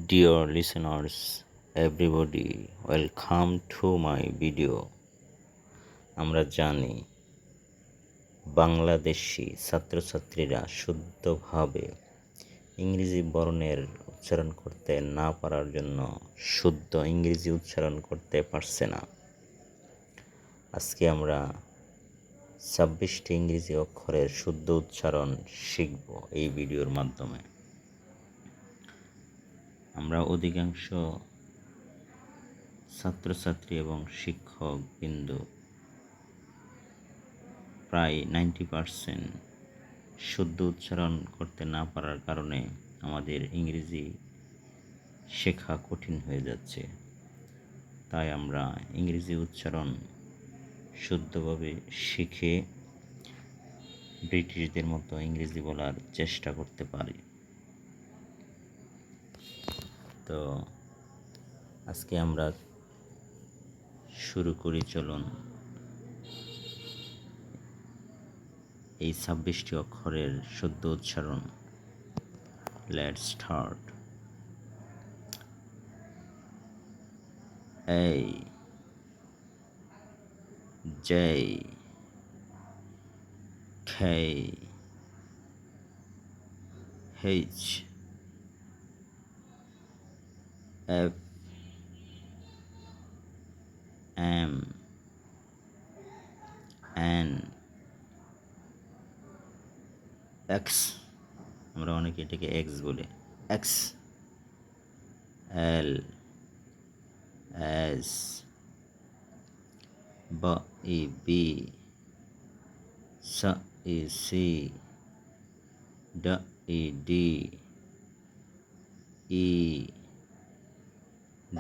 Dear listeners, everybody, welcome to my video. আমরা জানি বাংলাদেশি ছাত্রছাত্রীরা শুদ্ধভাবে ইংরেজি বর্ণের উচ্চারণ করতে না পারার জন্য শুদ্ধ ইংরেজি উচ্চারণ করতে পারছে না। আজকে আমরা 26টি ইংরেজি অক্ষরের শুদ্ধ উচ্চারণ শিখব এই ভিডিওর মাধ্যমে। আমরা অধিকাংশ ছাত্রছাত্রী এবং শিক্ষক বিন্দু প্রায় 90% শুদ্ধ উচ্চারণ করতে না পারার কারণে আমাদের ইংরেজি শেখা কঠিন হয়ে যাচ্ছে। তাই আমরা ইংরেজি উচ্চারণ শুদ্ধভাবে শিখে ব্রিটিশদের মতো ইংরেজি বলার চেষ্টা করতে পারি। তো আজকে আমরা শুরু করি, চলুন এই 26টি অক্ষরের শুদ্ধ উচ্চারণ। Let's start. A, J, K, H, F, M, N, X, আমরা অনেকে এটাকে এক্স বলে, X, L, S, B, E, B, S, E, C, D, E, D, E,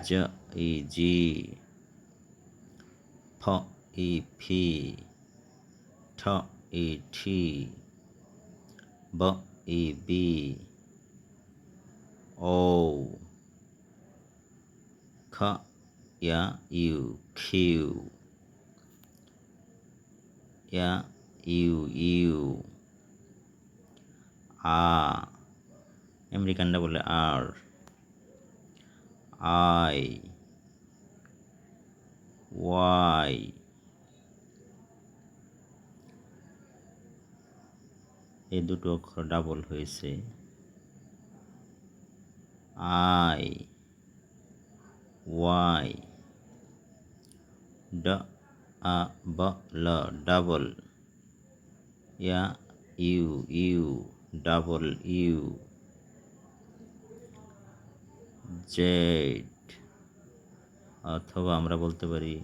J, E, G, P, E, P, T, E, T, B, E, B, O, K, Y, U, Q, Y, U, U, R, আমেরিকানরা বলে আর, I, Y, এই দুটো অক্ষর double হয়েছে, I, Y, D, A, B, L, double, Y, U, U, double U, Z, অথবা আমরা বলতে পারি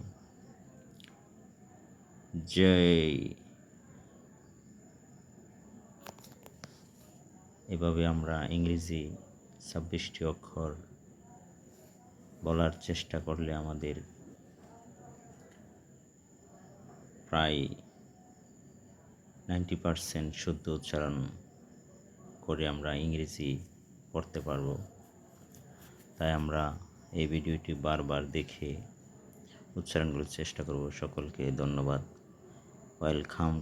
J। এভাবে আমরা ইংরেজি 26টি অক্ষর বলার চেষ্টা করলে আমাদের প্রায় 90% শুদ্ধ উচ্চারণ করে আমরা ইংরেজি পড়তে পারব। তাই আমরা এই ভিডিওটি বারবার দেখে উচ্চারণগুলোর চেষ্টা করব। সকলকে ধন্যবাদ। ওয়েলকাম